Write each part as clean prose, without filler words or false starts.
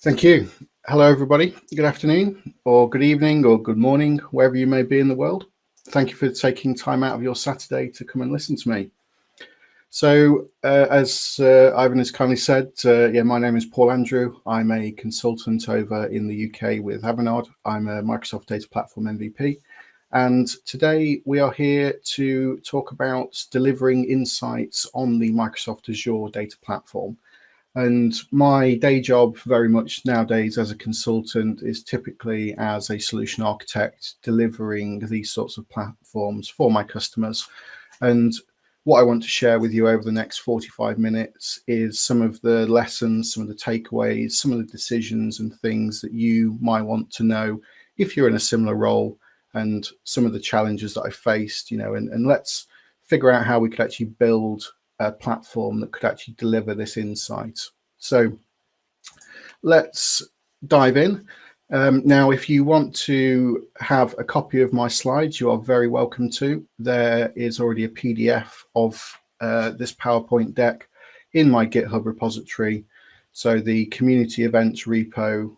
Thank you. Hello, everybody. Good afternoon, or good evening, or good morning, wherever you may be in the world. Thank you for taking time out of your Saturday to come and listen to me. So, as Ivan has kindly said, my name is Paul Andrew. I'm a consultant over in the UK with Avanade. I'm a Microsoft Data Platform MVP. And today we are here to talk about delivering insights on the Microsoft Azure Data Platform. And my day job very much nowadays as a consultant is typically as a solution architect delivering these sorts of platforms for my customers. And what I want to share with you over the next 45 minutes is some of the lessons, some of the takeaways, some of the decisions and things that you might want to know if you're in a similar role, and some of the challenges that I faced, and let's figure out how we could actually build a platform that could actually deliver this insight. So let's dive in. Now, if you want to have a copy of my slides, you are very welcome to. There is already a PDF of this PowerPoint deck in my GitHub repository. So the community events repo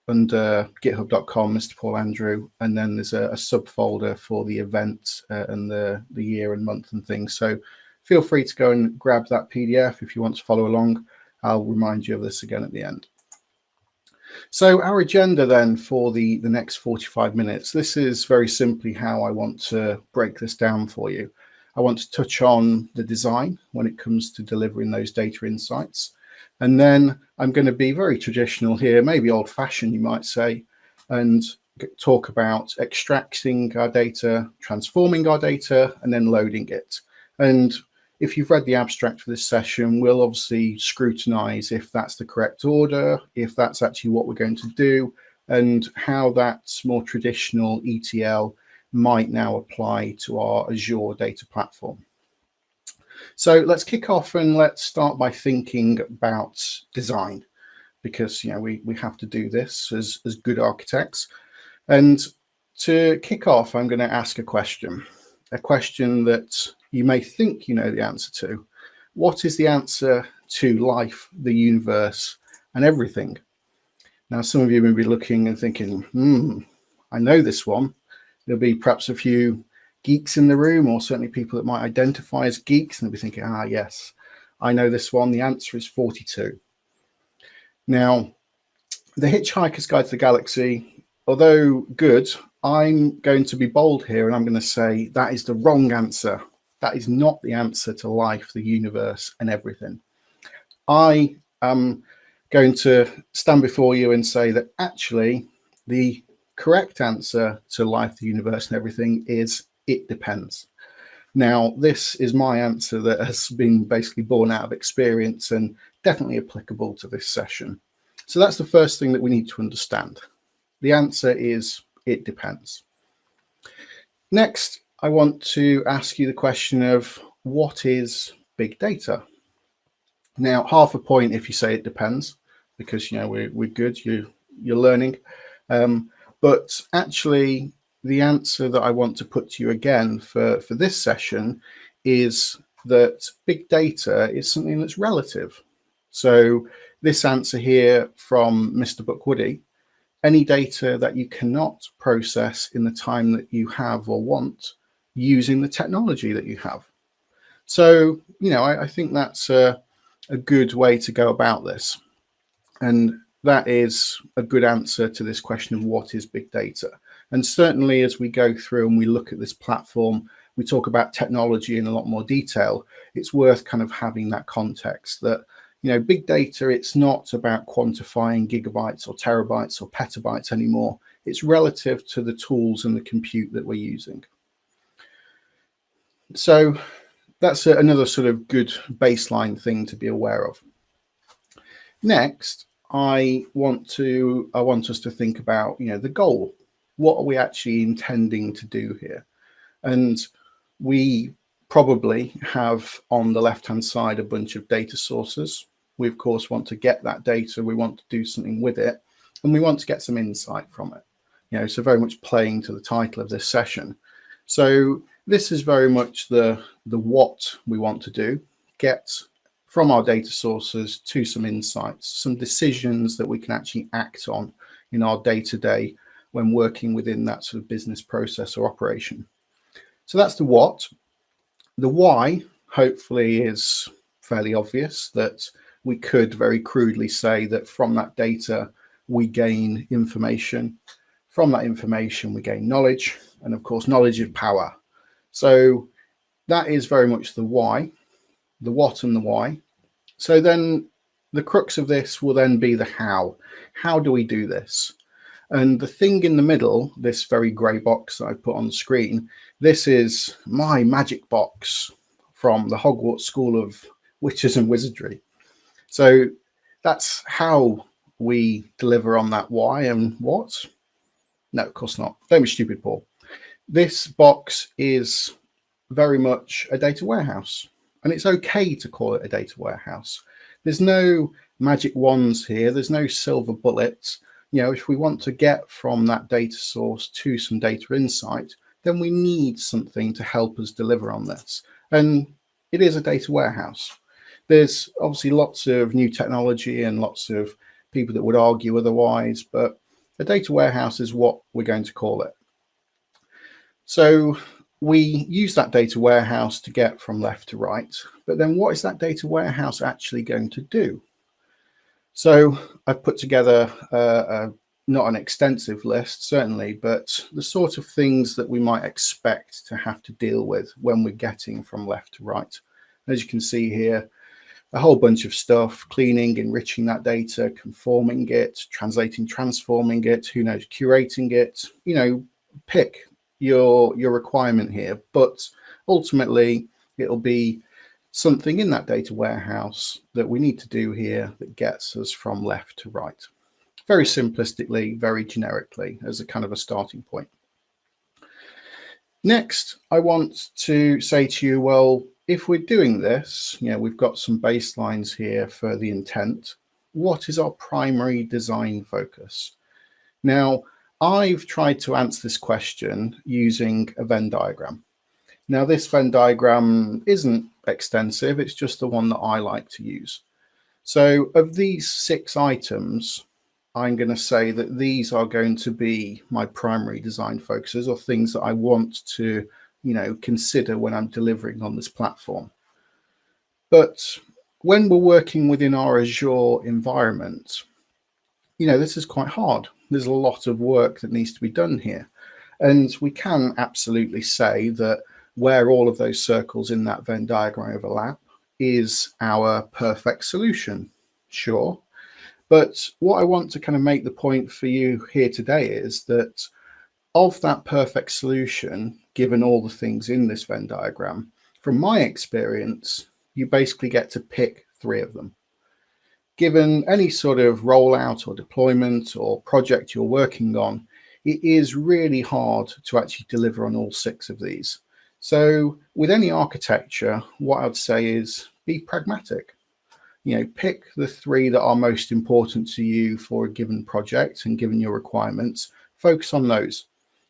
under github.com, Mr. Paul Andrew, and then there's a subfolder for the event and the year and month and things. So feel free to go and grab that PDF if you want to follow along. I'll remind you of this again at the end. So our agenda then for the next 45 minutes, this is very simply how I want to break this down for you. I want to touch on the design when it comes to delivering those data insights. And then I'm going to be very traditional here, maybe old-fashioned, you might say, and talk about extracting our data, transforming our data, and then loading it. And if you've read the abstract for this session, we'll obviously scrutinize if that's the correct order, if that's actually what we're going to do, and how that more traditional ETL might now apply to our Azure Data Platform. So let's kick off and let's start by thinking about design, because we have to do this as good architects. And to kick off, I'm going to ask a question that you may think you know the answer to. What is the answer to life, the universe, and everything? Now, some of you may be looking and thinking, I know this one. There'll be perhaps a few geeks in the room, or certainly people that might identify as geeks, and they'll be thinking, yes, I know this one. The answer is 42. Now, The Hitchhiker's Guide to the Galaxy, although good, I'm going to be bold here and I'm going to say that is the wrong answer. That is not the answer to life, the universe, and everything. I am going to stand before you and say that actually the correct answer to life, the universe, and everything is it depends. Now, this is my answer that has been basically born out of experience and definitely applicable to this session. So that's the first thing that we need to understand. The answer is it depends. Next, I want to ask you the question of what is big data? Now, half a point if you say it depends, because we're good, you're learning. But actually, the answer that I want to put to you again for this session is that big data is something that's relative. So this answer here from Mr. Buckwoody, any data that you cannot process in the time that you have or want using the technology that you have. So, I think that's a good way to go about this. And that is a good answer to this question of what is big data. And certainly as we go through and we look at this platform, we talk about technology in a lot more detail. It's worth kind of having that context that, big data, it's not about quantifying gigabytes or terabytes or petabytes anymore. It's relative to the tools and the compute that we're using. So that's another sort of good baseline thing to be aware of. Next, I want us to think about, the goal. What are we actually intending to do here? And we probably have on the left-hand side a bunch of data sources. We, of course, want to get that data. We want to do something with it, and we want to get some insight from it. So very much playing to the title of this session. So this is very much the what we want to do, get from our data sources to some insights, some decisions that we can actually act on in our day-to-day when working within that sort of business process or operation. So that's the what. The why, hopefully, is fairly obvious, that we could very crudely say that from that data, we gain information. From that information, we gain knowledge. And of course, knowledge is power. So that is very much the why, the what and the why. So then the crux of this will then be the how. How do we do this? And the thing in the middle, this very grey box that I've put on the screen, this is my magic box from the Hogwarts School of Witches and Wizardry. So that's how we deliver on that why and what. No, of course not. Don't be stupid, Paul. This box is very much a data warehouse, and it's okay to call it a data warehouse. There's no magic wands here. There's no silver bullets. You know, if we want to get from that data source to some data insight, then we need something to help us deliver on this. And it is a data warehouse. There's obviously lots of new technology and lots of people that would argue otherwise, but a data warehouse is what we're going to call it. So we use that data warehouse to get from left to right, but then what is that data warehouse actually going to do? So I've put together not an extensive list, certainly, but the sort of things that we might expect to have to deal with when we're getting from left to right. As you can see here, a whole bunch of stuff: cleaning, enriching that data, conforming it, translating, transforming it, who knows, curating it. You know, pick your requirement here, but ultimately it'll be something in that data warehouse that we need to do here that gets us from left to right. Very simplistically, very generically, as a kind of a starting point. Next, I want to say to you, well, if we're doing this, you know, we've got some baselines here for the intent. What is our primary design focus? Now, I've tried to answer this question using a Venn diagram. Now, this Venn diagram isn't extensive. It's just the one that I like to use. So of these 6 items, I'm going to say that these are going to be my primary design focuses, or things that I want to, you know, consider when I'm delivering on this platform. But when we're working within our Azure environment, you know, this is quite hard. There's a lot of work that needs to be done here. And we can absolutely say that where all of those circles in that Venn diagram overlap is our perfect solution. Sure. But what I want to kind of make the point for you here today is that of that perfect solution, given all the things in this Venn diagram, from my experience, you basically get to pick 3 of them. Given any sort of rollout or deployment or project you're working on, it is really hard to actually deliver on all 6 of these. So with any architecture, what I'd say is be pragmatic. You know, pick the 3 that are most important to you for a given project and given your requirements, focus on those.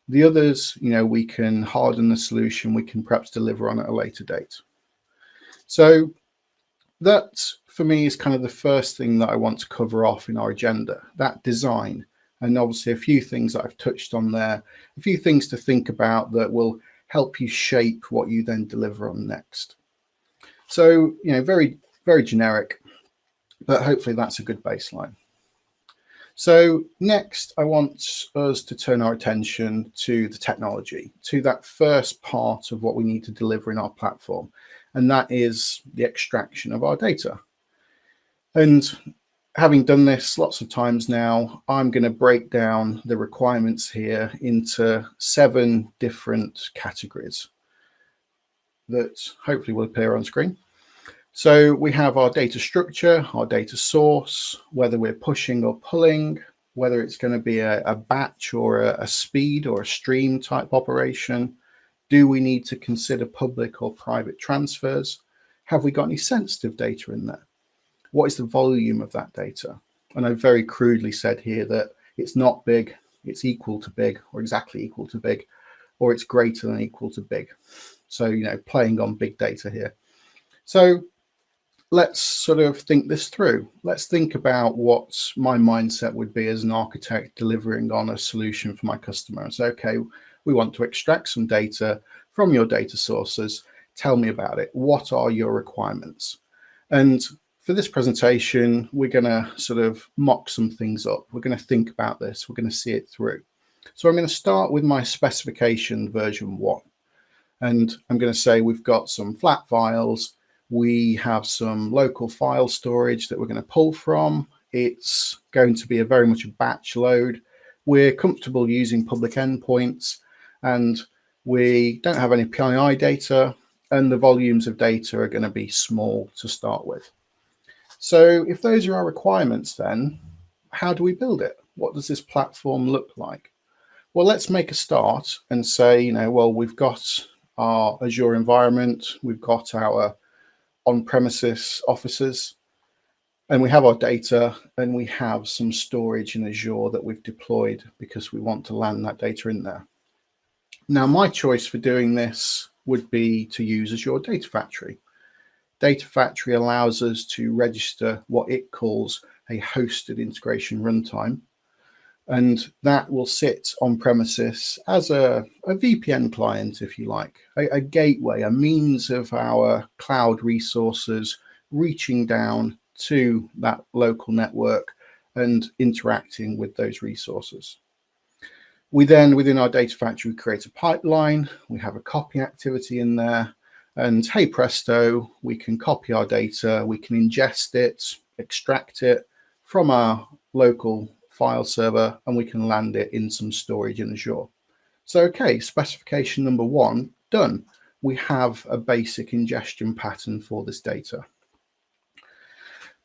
The others, you know, we can harden the solution, we can perhaps deliver on at a later date. So that, for me, is kind of the first thing that I want to cover off in our agenda, that design. And obviously a few things that I've touched on there, a few things to think about that will help you shape what you then deliver on next. So, you know, very, very generic, but hopefully that's a good baseline. So next, I want us to turn our attention to the technology, to that first part of what we need to deliver in our platform, and that is the extraction of our data. And having done this lots of times now, I'm going to break down the requirements here into 7 different categories that hopefully will appear on screen. So we have our data structure, our data source, whether we're pushing or pulling, whether it's going to be a batch or a speed or a stream type operation. Do we need to consider public or private transfers? Have we got any sensitive data in there? What is the volume of that data? And I've very crudely said here that it's not big, it's equal to big, or exactly equal to big, or it's greater than equal to big. So, you know, playing on big data here. So let's sort of think this through. Let's think about what my mindset would be as an architect delivering on a solution for my customer. So, okay, we want to extract some data from your data sources. Tell me about it. What are your requirements? And for this presentation, we're going to sort of mock some things up. We're going to think about this. We're going to see it through. So I'm going to start with my specification version 1. And I'm going to say we've got some flat files. We have some local file storage that we're going to pull from. It's going to be very much a batch load. We're comfortable using public endpoints, and we don't have any PII data, and the volumes of data are going to be small to start with. So if those are our requirements, then how do we build it? What does this platform look like? Well, let's make a start and say, well, we've got our Azure environment, we've got our on-premises offices, and we have our data, and we have some storage in Azure that we've deployed because we want to land that data in there. Now, my choice for doing this would be to use Azure Data Factory. Data Factory allows us to register what it calls a hosted integration runtime, and that will sit on premises as a VPN client, if you like, a gateway, a means of our cloud resources reaching down to that local network and interacting with those resources. We then, within our Data Factory, create a pipeline. We have a copy activity in there, and hey presto, we can copy our data, we can ingest it, extract it from our local file server, and we can land it in some storage in Azure. So, okay, specification number 1 done. We have a basic ingestion pattern for this data.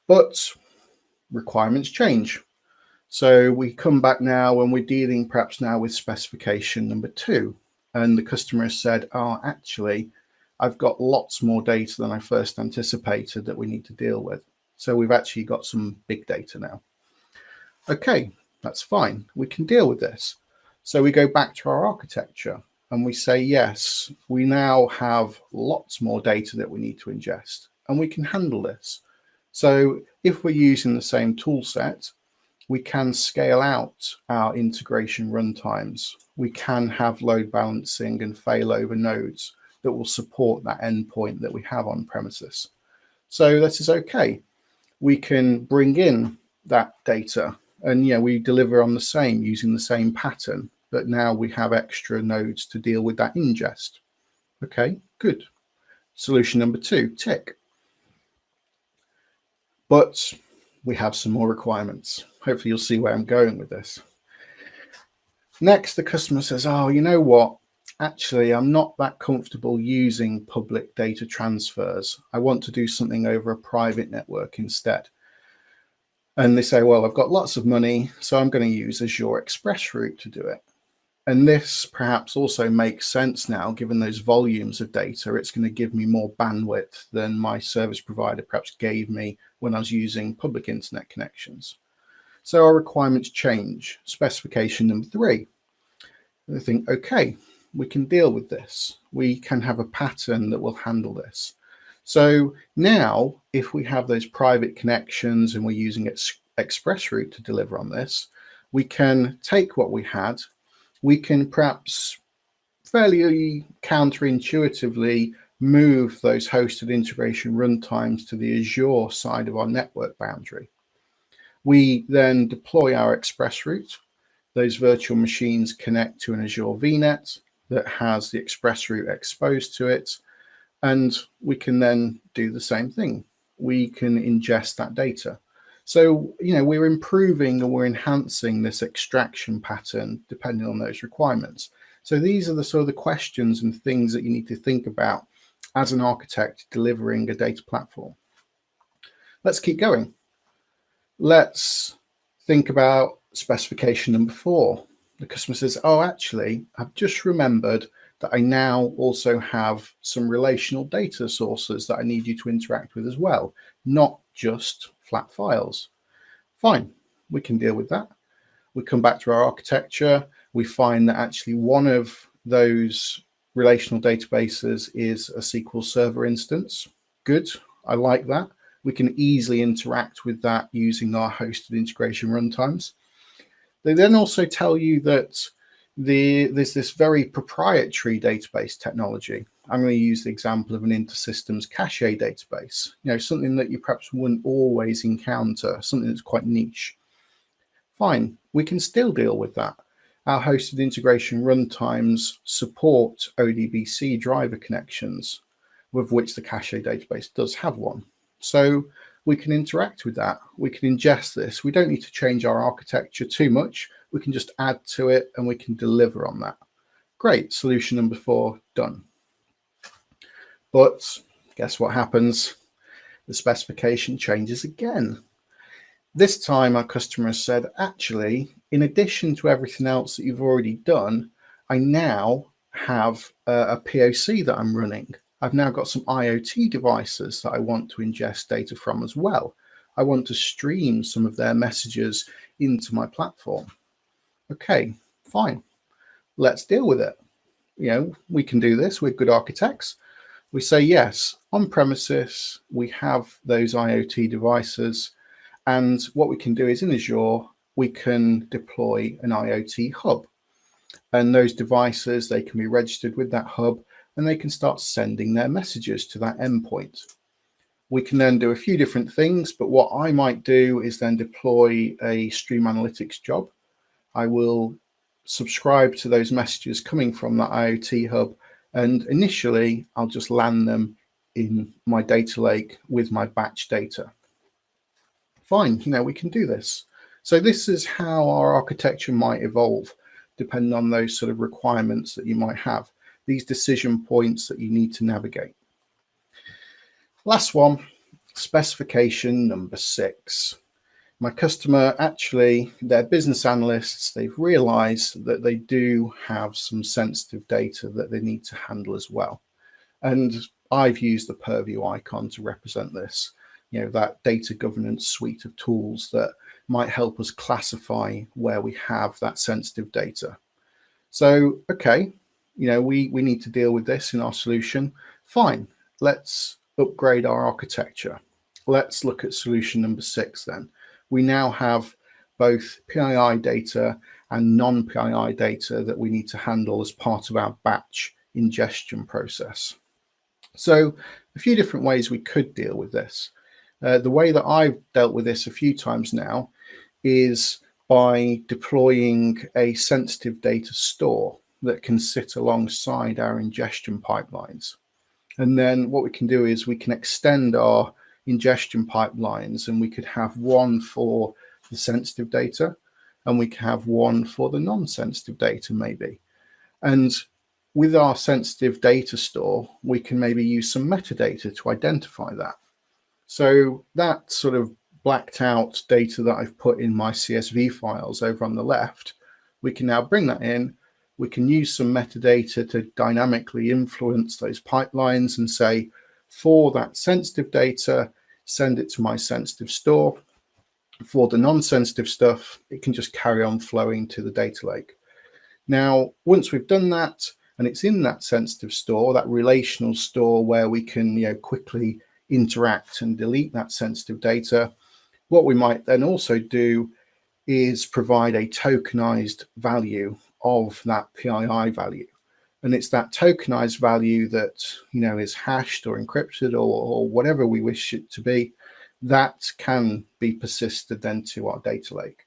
But requirements change. So we come back now and we're dealing perhaps now with specification number 2. And the customer has said, oh, actually, I've got lots more data than I first anticipated that we need to deal with. So we've actually got some big data now. Okay, that's fine. We can deal with this. So we go back to our architecture and we say, yes, we now have lots more data that we need to ingest, and we can handle this. So if we're using the same tool set, we can scale out our integration runtimes. We can have load balancing and failover nodes that will support that endpoint that we have on premises. So this is okay. We can bring in that data, and we deliver on the same, using the same pattern, but now we have extra nodes to deal with that ingest. Okay, good. Solution number 2, tick. But we have some more requirements. Hopefully you'll see where I'm going with this. Next, the customer says, oh, you know what? Actually, I'm not that comfortable using public data transfers. I want to do something over a private network instead. And they say, well, I've got lots of money, so I'm going to use Azure ExpressRoute to do it. And this perhaps also makes sense now, given those volumes of data. It's going to give me more bandwidth than my service provider perhaps gave me when I was using public internet connections. So our requirements change. Specification number 3. They think, okay, we can deal with this. We can have a pattern that will handle this. So now, if we have those private connections and we're using ExpressRoute to deliver on this, we can take what we had. We can perhaps fairly counterintuitively move those hosted integration runtimes to the Azure side of our network boundary. We then deploy our ExpressRoute. Those virtual machines connect to an Azure VNet that has the ExpressRoute exposed to it, and we can then do the same thing. We can ingest that data. So, we're improving and we're enhancing this extraction pattern depending on those requirements. So these are the sort of the questions and things that you need to think about as an architect delivering a data platform. Let's keep going. Let's think about specification number 4. The customer says, oh, actually, I've just remembered that I now also have some relational data sources that I need you to interact with as well, not just flat files. Fine, we can deal with that. We come back to our architecture. We find that actually one of those relational databases is a SQL Server instance. Good, I like that. We can easily interact with that using our hosted integration runtimes. They then also tell you that there's this very proprietary database technology. I'm going to use the example of an InterSystems cache database, something that you perhaps wouldn't always encounter, something that's quite niche. Fine, we can still deal with that. Our hosted integration runtimes support ODBC driver connections, with which the cache database does have one. So we can interact with that. We can ingest this. We don't need to change our architecture too much. We can just add to it and we can deliver on that. Great, solution number 4 done. But guess what happens? The specification changes again. This time our customer has said, actually, in addition to everything else that you've already done, I now have a POC that I'm running. I've now got some IoT devices that I want to ingest data from as well. I want to stream some of their messages into my platform. Okay, fine. Let's deal with it. We can do this. We're good architects. We say, yes, on premises, we have those IoT devices. And what we can do is in Azure, we can deploy an IoT hub. And those devices, they can be registered with that hub and they can start sending their messages to that endpoint. We can then do a few different things, but what I might do is then deploy a stream analytics job. I will subscribe to those messages coming from that IoT hub, and initially I'll just land them in my data lake with my batch data. Fine, we can do this. So this is how our architecture might evolve, depending on those sort of requirements that you might have, these decision points that you need to navigate. Last one, specification number 6. My customer, actually, they're business analysts. They've realized that they do have some sensitive data that they need to handle as well. And I've used the purview icon to represent this, that data governance suite of tools that might help us classify where we have that sensitive data. So, okay, we need to deal with this in our solution. Fine, let's upgrade our architecture. Let's look at solution number 6 then. We now have both PII data and non-PII data that we need to handle as part of our batch ingestion process. So a few different ways we could deal with this. The way that I've dealt with this a few times now is by deploying a sensitive data store that can sit alongside our ingestion pipelines. And then what we can do is we can extend our ingestion pipelines, and we could have one for the sensitive data and we can have one for the non-sensitive data maybe. And with our sensitive data store, we can maybe use some metadata to identify that. So that sort of blacked out data that I've put in my CSV files over on the left, we can now bring that in. We can use some metadata to dynamically influence those pipelines and say, for that sensitive data, send it to my sensitive store. For the non-sensitive stuff, it can just carry on flowing to the data lake. Now, once we've done that, and it's in that sensitive store, that relational store where we can quickly interact and delete that sensitive data, what we might then also do is provide a tokenized value of that PII value. And it's that tokenized value that is hashed or encrypted or whatever we wish it to be, that can be persisted then to our data lake.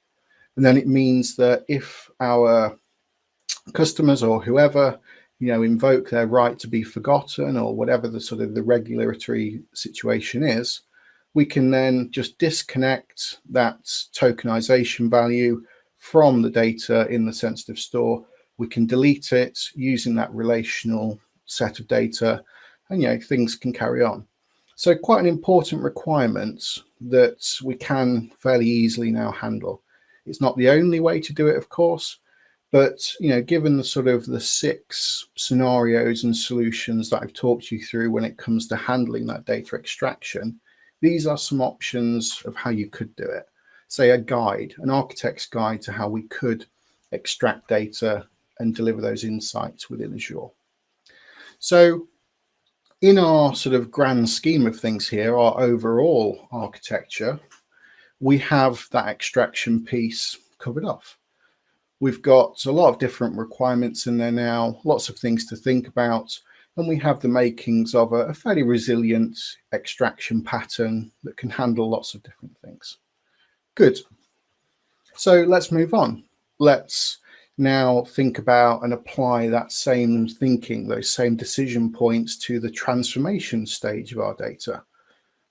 And then it means that if our customers or whoever invoke their right to be forgotten or whatever the sort of the regulatory situation is, we can then just disconnect that tokenization value from the data in the sensitive store. We can delete it using that relational set of data, and things can carry on. So quite an important requirement that we can fairly easily now handle. It's not the only way to do it, of course, but given the sort of the 6 scenarios and solutions that I've talked you through when it comes to handling that data extraction, these are some options of how you could do it. Say a guide, an architect's guide to how we could extract data and deliver those insights within Azure. So in our sort of grand scheme of things here, our overall architecture, we have that extraction piece covered off. We've got a lot of different requirements in there now, lots of things to think about, and we have the makings of a fairly resilient extraction pattern that can handle lots of different things. Good. So let's move on. Let's now think about and apply that same thinking, those same decision points to the transformation stage of our data.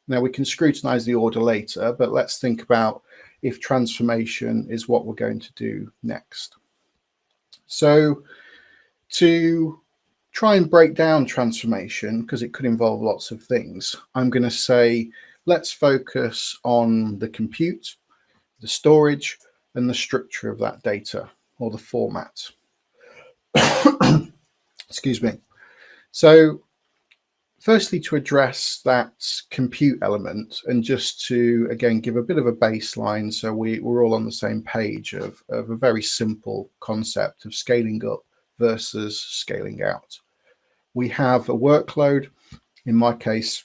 Now we can scrutinize the order later, but let's think about if transformation is what we're going to do next. So to try and break down transformation, because it could involve lots of things, I'm going to say, let's focus on the compute, the storage, and the structure of that data, or the format. Excuse me. So firstly, to address that compute element, and just to, again, give a bit of a baseline so we're all on the same page of a very simple concept of scaling up versus scaling out. We have a workload, in my case,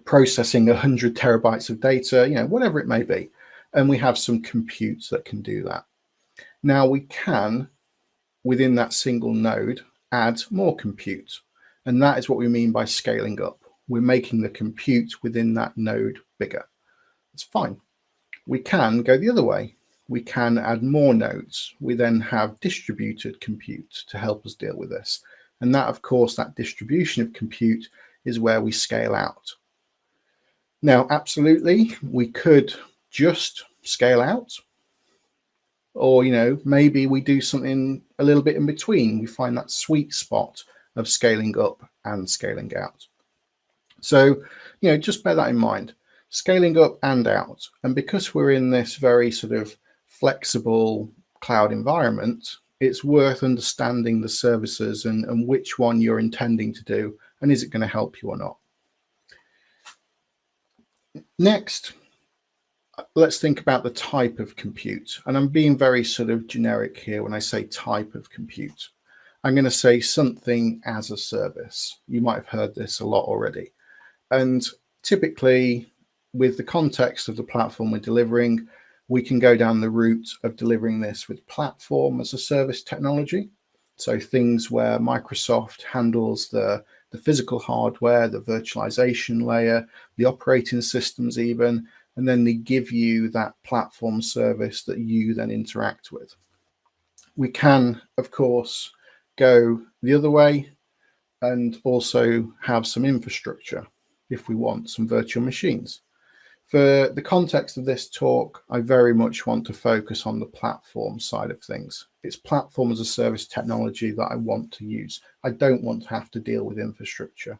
processing 100 terabytes of data, whatever it may be, and we have some compute that can do that. Now we can, within that single node, add more compute. And that is what we mean by scaling up. We're making the compute within that node bigger. It's fine. We can go the other way. We can add more nodes. We then have distributed compute to help us deal with this. And that, of course, that distribution of compute is where we scale out. Now, absolutely, we could just scale out. Or, maybe we do something a little bit in between. We find that sweet spot of scaling up and scaling out. So, just bear that in mind, scaling up and out. And because we're in this very sort of flexible cloud environment, it's worth understanding the services and which one you're intending to do, and is it going to help you or not. Next, let's think about the type of compute. And I'm being very sort of generic here when I say type of compute. I'm going to say something as a service. You might have heard this a lot already. And typically, with the context of the platform we're delivering, we can go down the route of delivering this with platform as a service technology. So things where Microsoft handles the physical hardware, the virtualization layer, the operating systems even, and then they give you that platform service that you then interact with. We can, of course, go the other way and also have some infrastructure if we want some virtual machines. For the context of this talk, I very much want to focus on the platform side of things. It's platform as a service technology that I want to use. I don't want to have to deal with infrastructure.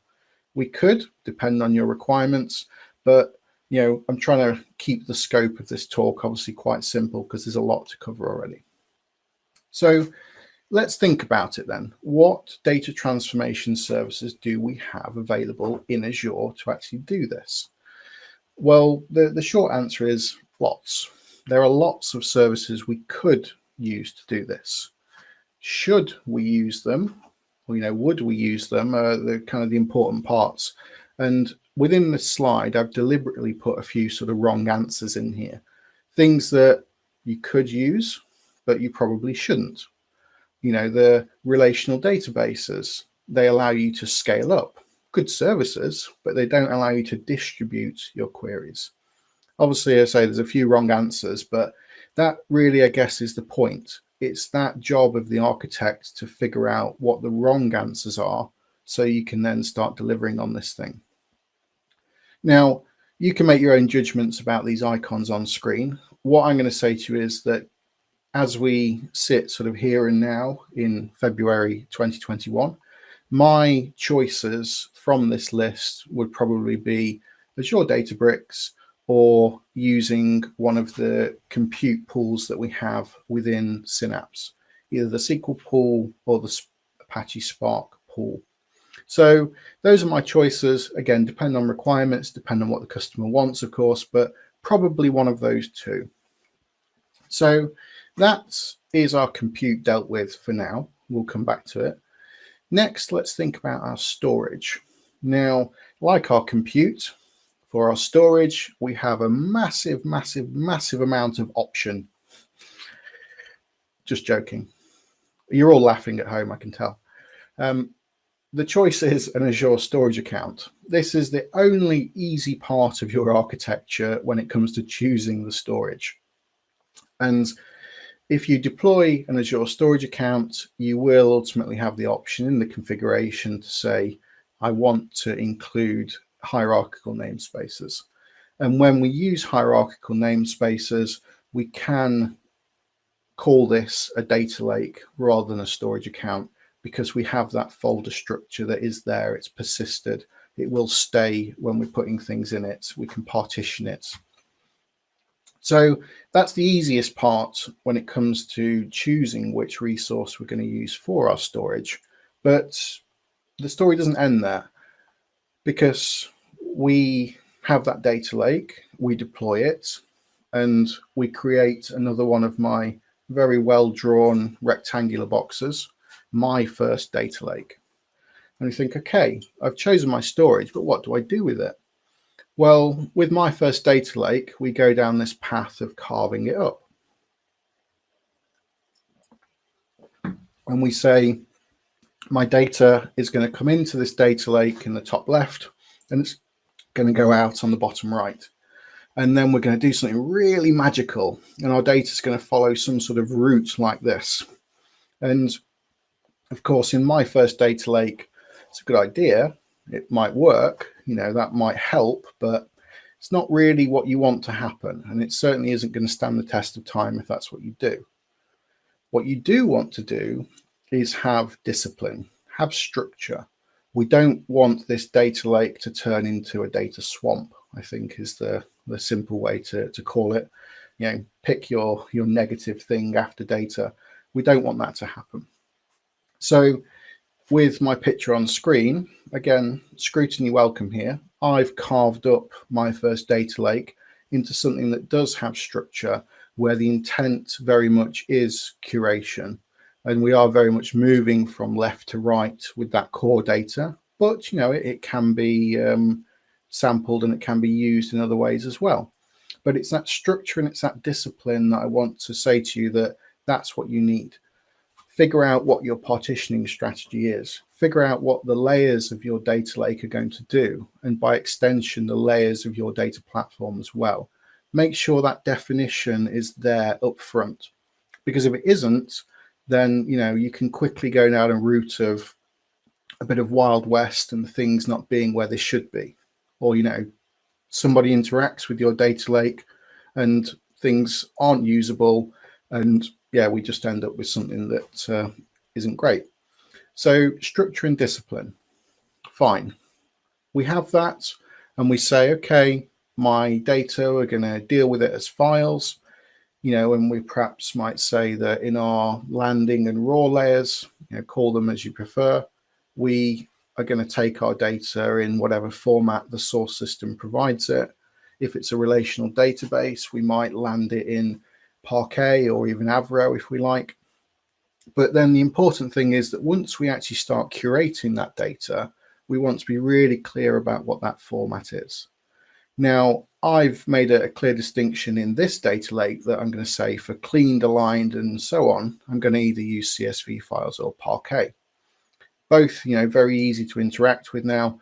We could, depending on your requirements, but I'm trying to keep the scope of this talk obviously quite simple because there's a lot to cover already. So let's think about it then. What data transformation services do we have available in Azure to actually do this? Well, the short answer is lots. There are lots of services we could use to do this. Should we use them? Or, would we use them? The kind of the important parts. And within this slide, I've deliberately put a few sort of wrong answers in here. Things that you could use, but you probably shouldn't. The relational databases, they allow you to scale up. Good services, but they don't allow you to distribute your queries. Obviously, I say there's a few wrong answers, but that really, I guess, is the point. It's that job of the architect to figure out what the wrong answers are so you can then start delivering on this thing. Now, you can make your own judgments about these icons on screen. What I'm going to say to you is that as we sit sort of here and now in February 2021, my choices from this list would probably be Azure Databricks or using one of the compute pools that we have within Synapse, either the SQL pool or the Apache Spark pool. So those are my choices. Again, depend on requirements, depend on what the customer wants, of course, but probably one of those two. So that is our compute dealt with for now. We'll come back to it. Next, let's think about our storage. Now, like our compute, for our storage, we have a massive, massive, massive amount of option. Just joking. You're all laughing at home, I can tell. The choice is an Azure Storage account. This is the only easy part of your architecture when it comes to choosing the storage. And if you deploy an Azure Storage account, you will ultimately have the option in the configuration to say, I want to include hierarchical namespaces. And when we use hierarchical namespaces, we can call this a data lake rather than a storage account, because we have that folder structure that is there. It's persisted. It will stay when we're putting things in it. We can partition it. So that's the easiest part when it comes to choosing which resource we're going to use for our storage. But the story doesn't end there, because we have that data lake, we deploy it, and we create another one of my very well drawn rectangular boxes, my first data lake. And we think, okay, I've chosen my storage, but what do I do with it? Well, with my first data lake, we go down this path of carving it up. And we say, my data is going to come into this data lake in the top left, and it's going to go out on the bottom right. And then we're going to do something really magical, and our data is going to follow some sort of route like this. And of course, in my first data lake, it's a good idea. It might work, that might help, but it's not really what you want to happen. And it certainly isn't going to stand the test of time if that's what you do. What you do want to do is have discipline, have structure. We don't want this data lake to turn into a data swamp, I think is the simple way to call it. Pick your negative thing after data. We don't want that to happen. So with my picture on screen, again, scrutiny welcome here. I've carved up my first data lake into something that does have structure, where the intent very much is curation. And we are very much moving from left to right with that core data. But, it can be sampled and it can be used in other ways as well. But it's that structure and it's that discipline that I want to say to you that's what you need. Figure out what your partitioning strategy is. Figure out what the layers of your data lake are going to do, and by extension, the layers of your data platform as well. Make sure that definition is there up front, because if it isn't, then you can quickly go down a route of a bit of Wild West and things not being where they should be, or somebody interacts with your data lake and things aren't usable, and we just end up with something that isn't great. So structure and discipline, fine. We have that, and we say, okay, my data, we're going to deal with it as files, and we perhaps might say that in our landing and raw layers, call them as you prefer, we are going to take our data in whatever format the source system provides it. If it's a relational database, we might land it in Parquet or even Avro if we like. But then the important thing is that once we actually start curating that data, we want to be really clear about what that format is. Now, I've made a clear distinction in this data lake that I'm going to say for cleaned, aligned, and so on, I'm going to either use CSV files or Parquet. Both, very easy to interact with now.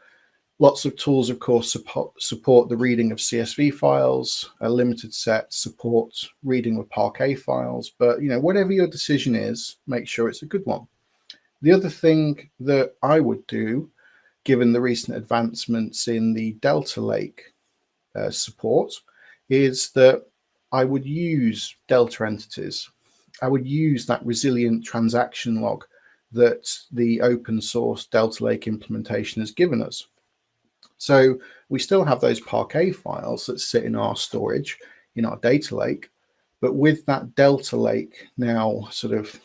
Lots of tools, of course, support the reading of CSV files. A limited set supports reading of Parquet files. But, whatever your decision is, make sure it's a good one. The other thing that I would do, given the recent advancements in the Delta Lake support, is that I would use Delta entities. I would use that resilient transaction log that the open source Delta Lake implementation has given us. So we still have those Parquet files that sit in our storage, in our data lake, but with that Delta Lake now sort of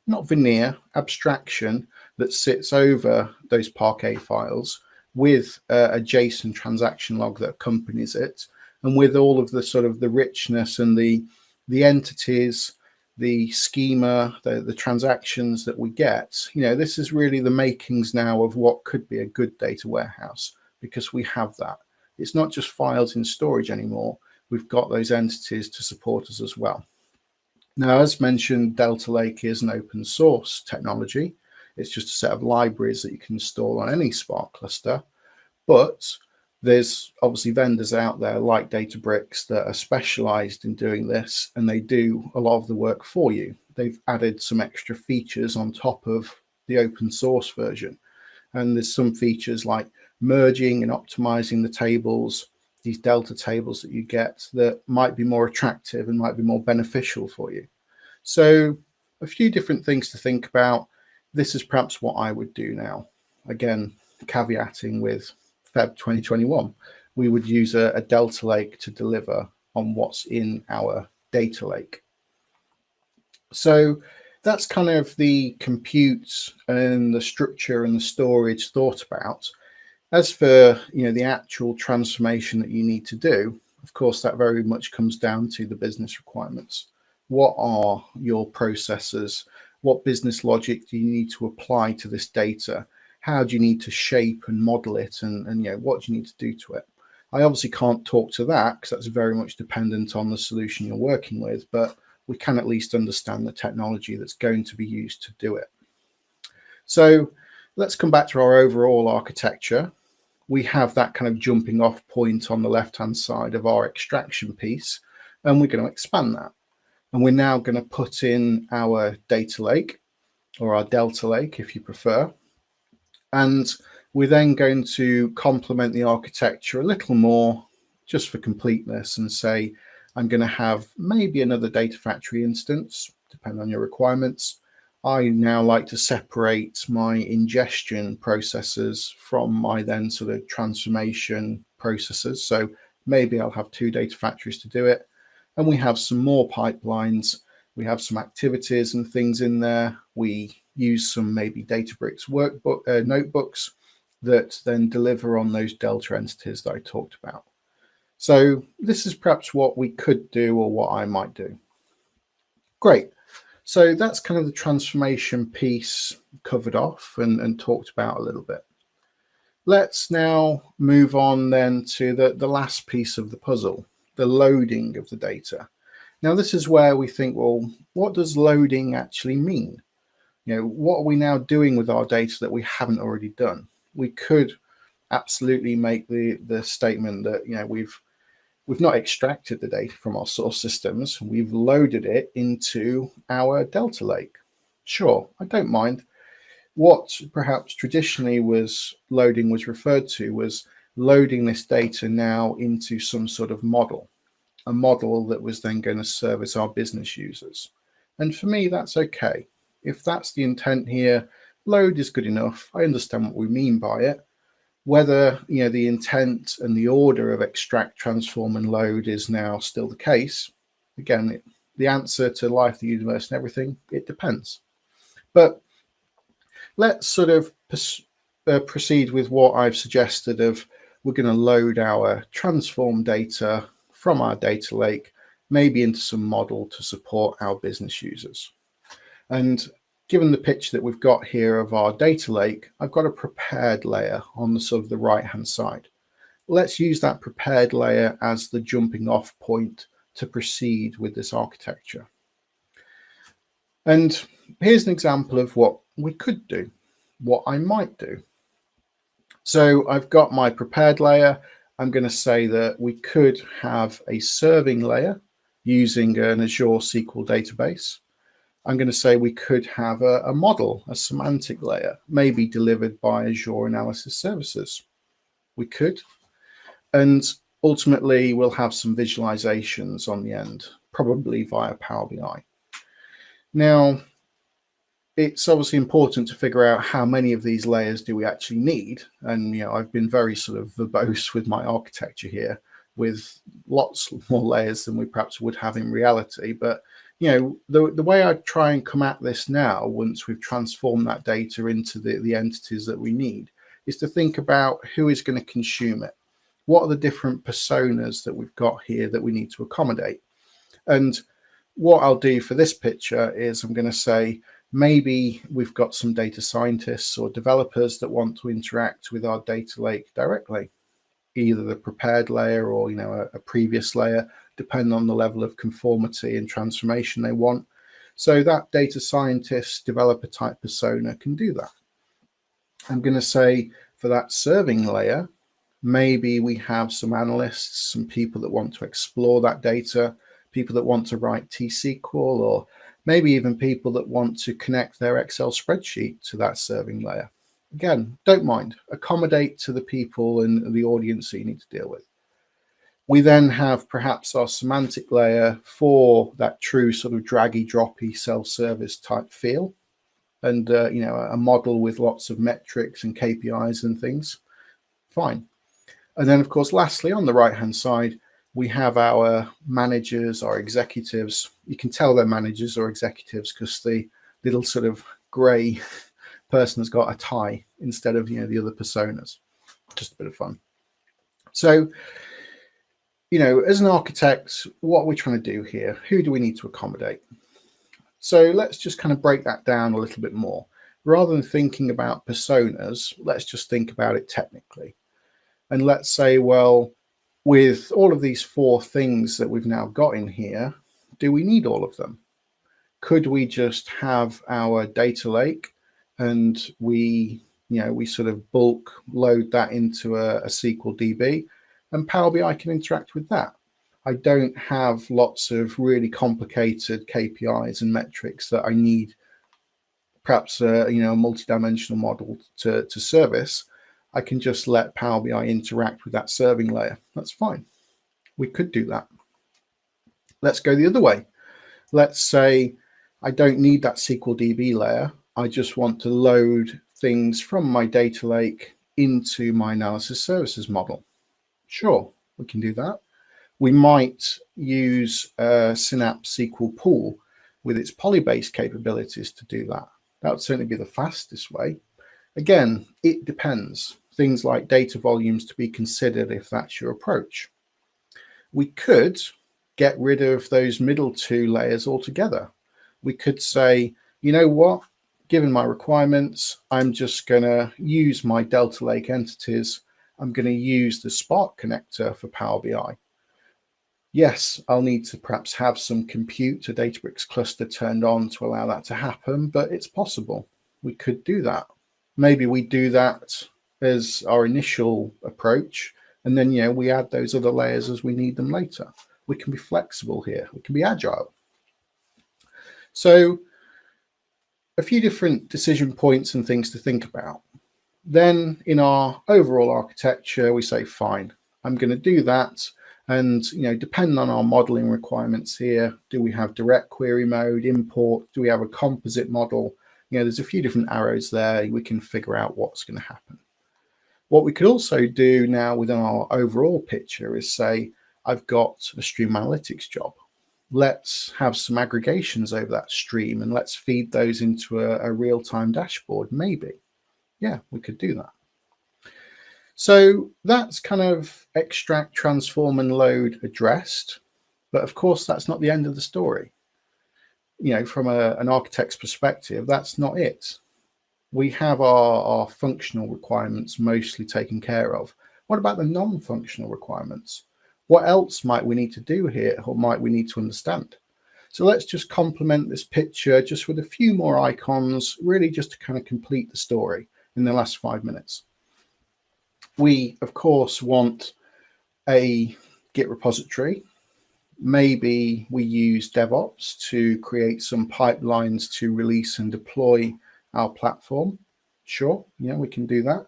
not veneer, abstraction that sits over those Parquet files with a JSON transaction log that accompanies it, and with all of the sort of the richness and the entities, the schema, the transactions that we get, this is really the makings now of what could be a good data warehouse, because we have that. It's not just files in storage anymore. We've got those entities to support us as well. Now, as mentioned, Delta Lake is an open source technology. It's just a set of libraries that you can install on any Spark cluster. But there's obviously vendors out there like Databricks that are specialized in doing this, and they do a lot of the work for you. They've added some extra features on top of the open source version. And there's some features like merging and optimizing the tables, these Delta tables that you get, that might be more attractive and might be more beneficial for you. So a few different things to think about. This is perhaps what I would do now. Again, caveating with Feb 2021, we would use a Delta Lake to deliver on what's in our data lake. So that's kind of the compute and the structure and the storage thought about. As for the actual transformation that you need to do, of course, that very much comes down to the business requirements. What are your processes? What business logic do you need to apply to this data? How do you need to shape and model it, and what do you need to do to it? I obviously can't talk to that because that's very much dependent on the solution you're working with, but we can at least understand the technology that's going to be used to do it. So let's come back to our overall architecture. We have that kind of jumping off point on the left-hand side of our extraction piece, and we're going to expand that. And we're now going to put in our data lake, or our Delta Lake if you prefer. And we're then going to complement the architecture a little more just for completeness and say, I'm going to have maybe another data factory instance, depending on your requirements. I now like to separate my ingestion processes from my then sort of transformation processes. So maybe I'll have 2 data factories to do it. And we have some more pipelines. We have some activities and things in there. We use some maybe Databricks workbook notebooks that then deliver on those Delta entities that I talked about. So this is perhaps what we could do, or what I might do. Great. So that's kind of the transformation piece covered off and talked about a little bit. Let's now move on then to the last piece of the puzzle, the loading of the data. Now, this is where we think, well, what does loading actually mean? What are we now doing with our data that we haven't already done? We could absolutely make the statement that we've not extracted the data from our source systems. We've loaded it into our Delta Lake. Sure, I don't mind. What perhaps traditionally was referred to was loading this data now into some sort of model, a model that was then going to service our business users. And for me, that's okay. If that's the intent here, load is good enough. I understand what we mean by it. Whether the intent and the order of extract, transform, and load is now still the case, again, the answer to life, the universe, and everything, it depends. But let's sort of proceed with what I've suggested of we're going to load our transform data from our data lake, maybe into some model to support our business users. And given the picture that we've got here of our data lake, I've got a prepared layer on the sort of the right-hand side. Let's use that prepared layer as the jumping off point to proceed with this architecture. And here's an example of what we could do, what I might do. So I've got my prepared layer. I'm going to say that we could have a serving layer using an Azure SQL database. I'm going to say we could have a model, a semantic layer, maybe delivered by Azure Analysis Services. We could. And ultimately, we'll have some visualizations on the end, probably via Power BI. Now, it's obviously important to figure out how many of these layers do we actually need. And I've been very sort of verbose with my architecture here, with lots more layers than we perhaps would have in reality. But the way I try and come at this now, once we've transformed that data into the entities that we need, is to think about who is going to consume it. What are the different personas that we've got here that we need to accommodate? And what I'll do for this picture is I'm going to say maybe we've got some data scientists or developers that want to interact with our data lake directly, either the prepared layer or a previous layer, depending on the level of conformity and transformation they want. So that data scientist developer type persona can do that. I'm going to say for that serving layer, maybe we have some analysts, some people that want to explore that data, people that want to write T-SQL, or maybe even people that want to connect their Excel spreadsheet to that serving layer. Again, don't mind, accommodate to the people and the audience that you need to deal with. We then have perhaps our semantic layer for that true sort of draggy, droppy self-service type feel, and a model with lots of metrics and KPIs and things. Fine. And then, of course, lastly, on the right-hand side, we have our managers, our executives. You can tell they're managers or executives because the little sort of grey person has got a tie instead of the other personas. Just a bit of fun. So, as an architect, what are we trying to do here? Who do we need to accommodate? So let's just kind of break that down a little bit more. Rather than thinking about personas, let's just think about it technically. And let's say, well, with all of these 4 things that we've now got in here, do we need all of them? Could we just have our data lake and we sort of bulk load that into a SQL DB and Power BI can interact with that? I don't have lots of really complicated KPIs and metrics that I need perhaps a multi-dimensional model to service. I can just let Power BI interact with that serving layer. That's fine. We could do that. Let's go the other way. Let's say I don't need that SQL DB layer. I just want to load things from my data lake into my analysis services model. Sure, we can do that. We might use Synapse SQL Pool with its Polybase capabilities to do that. That would certainly be the fastest way. Again, it depends. Things like data volumes to be considered if that's your approach. We could get rid of those middle 2 layers altogether. We could say, you know what, given my requirements, I'm just going to use my Delta Lake entities. I'm going to use the Spark connector for Power BI. Yes, I'll need to perhaps have some compute, a Databricks cluster turned on to allow that to happen, but it's possible. We could do that. Maybe we do that as our initial approach, and then we add those other layers as we need them later. We can be flexible here. We can be agile. So a few different decision points and things to think about. Then in our overall architecture, we say, fine, I'm going to do that. And, depending on our modeling requirements here, do we have direct query mode, import? Do we have a composite model? There's a few different arrows there. We can figure out what's going to happen. What we could also do now within our overall picture is say, I've got a stream analytics job. Let's have some aggregations over that stream and let's feed those into a real-time dashboard, maybe. Yeah, we could do that. So that's kind of extract, transform, and load addressed. But of course, that's not the end of the story. From an architect's perspective, that's not it. We have our functional requirements mostly taken care of. What about the non-functional requirements? What else might we need to do here, or might we need to understand? So let's just complement this picture just with a few more icons, really just to kind of complete the story in the last 5 minutes. We, of course, want a Git repository. Maybe we use DevOps to create some pipelines to release and deploy our platform. Sure, we can do that.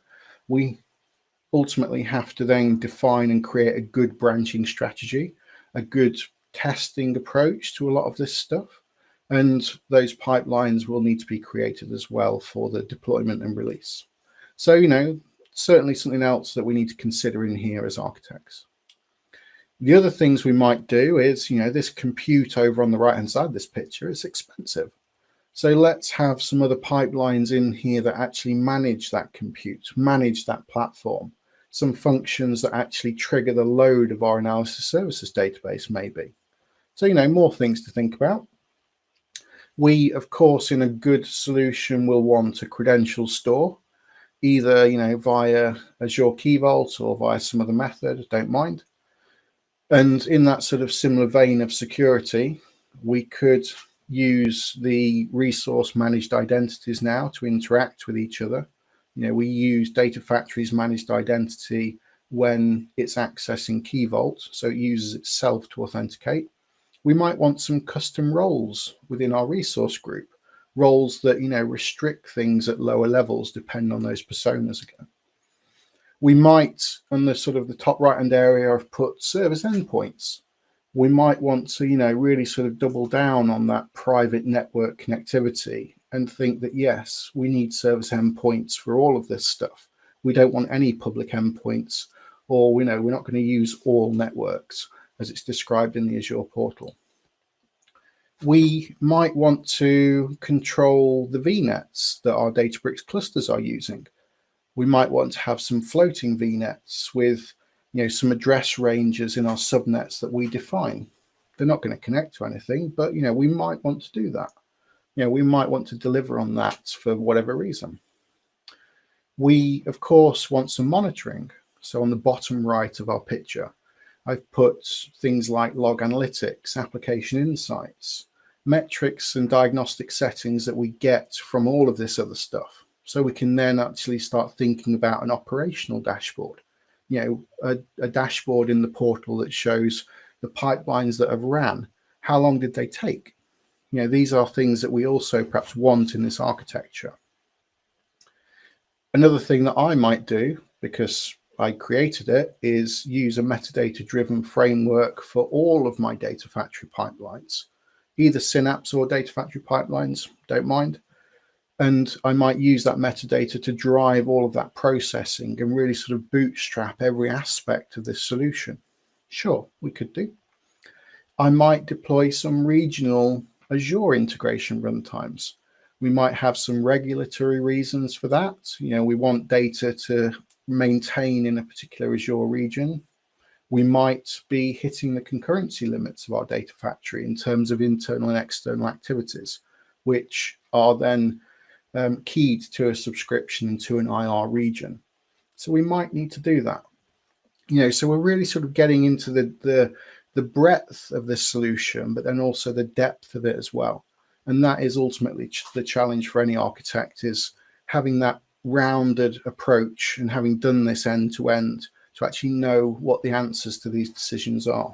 We ultimately have to then define and create a good branching strategy, a good testing approach to a lot of this stuff. And those pipelines will need to be created as well for the deployment and release. So, certainly something else that we need to consider in here as architects. The other things we might do is, this compute over on the right-hand side of this picture is expensive. So let's have some other pipelines in here that actually manage that compute, manage that platform. Some functions that actually trigger the load of our analysis services database, maybe. So, more things to think about. We, of course, in a good solution will want a credential store, either, via Azure Key Vault or via some other method, don't mind. And in that sort of similar vein of security, we could use the resource managed identities now to interact with each other. We use Data Factory's managed identity when it's accessing Key Vault, so it uses itself to authenticate. We might want some custom roles within our resource group, roles that, restrict things at lower levels depending on those personas again. We might, on the sort of the top right hand area, have put service endpoints. We might want to, really sort of double down on that private network connectivity and think that, yes, we need service endpoints for all of this stuff. We don't want any public endpoints, or we're not going to use all networks as it's described in the Azure portal. We might want to control the VNets that our Databricks clusters are using. We might want to have some floating VNets with, some address ranges in our subnets that we define. They're not going to connect to anything, but, we might want to do that. We might want to deliver on that for whatever reason. We, of course, want some monitoring. So on the bottom right of our picture, I've put things like log analytics, application insights, metrics and diagnostic settings that we get from all of this other stuff. So we can then actually start thinking about an operational dashboard, a dashboard in the portal that shows the pipelines that have ran. How long did they take? These are things that we also perhaps want in this architecture. Another thing that I might do, because I created it, is use a metadata-driven framework for all of my Data Factory pipelines, either Synapse or Data Factory pipelines, don't mind. And I might use that metadata to drive all of that processing and really sort of bootstrap every aspect of this solution. Sure, we could do. I might deploy some regional Azure integration runtimes. We might have some regulatory reasons for that. We want data to maintain in a particular Azure region. We might be hitting the concurrency limits of our Data Factory in terms of internal and external activities, which are then keyed to a subscription and to an IR region. So we might need to do that. So we're really sort of getting into the breadth of this solution, but then also the depth of it as well. And that is ultimately the challenge for any architect, is having that rounded approach and having done this end to end to actually know what the answers to these decisions are.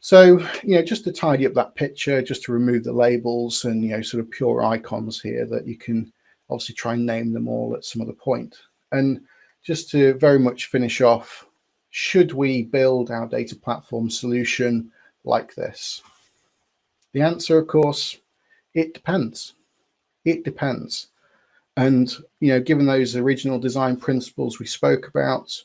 So, just to tidy up that picture, just to remove the labels and, sort of pure icons here that you can obviously try and name them all at some other point. And just to very much finish off, should we build our data platform solution like this? The answer, of course, it depends. It depends. And, given those original design principles we spoke about,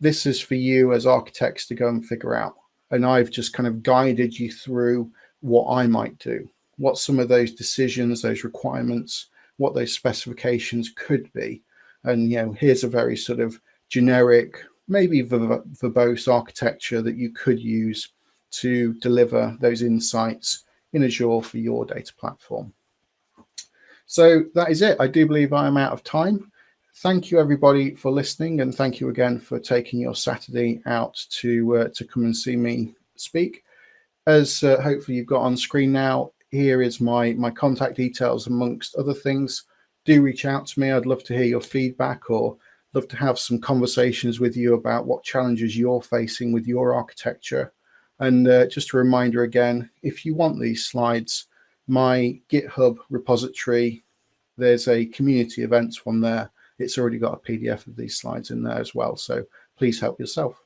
this is for you as architects to go and figure out. And I've just kind of guided you through what I might do, what some of those decisions, those requirements, what those specifications could be. And, here's a very sort of generic, maybe verbose architecture that you could use to deliver those insights in Azure for your data platform. So that is it. I do believe I am out of time. Thank you, everybody, for listening, and thank you again for taking your Saturday out to come and see me speak. As hopefully you've got on screen now, here is my contact details, amongst other things. Do reach out to me. I'd love to hear your feedback, or love to have some conversations with you about what challenges you're facing with your architecture. And just a reminder again, if you want these slides, my GitHub repository, there's a community events one there. It's already got a PDF of these slides in there as well. So please help yourself.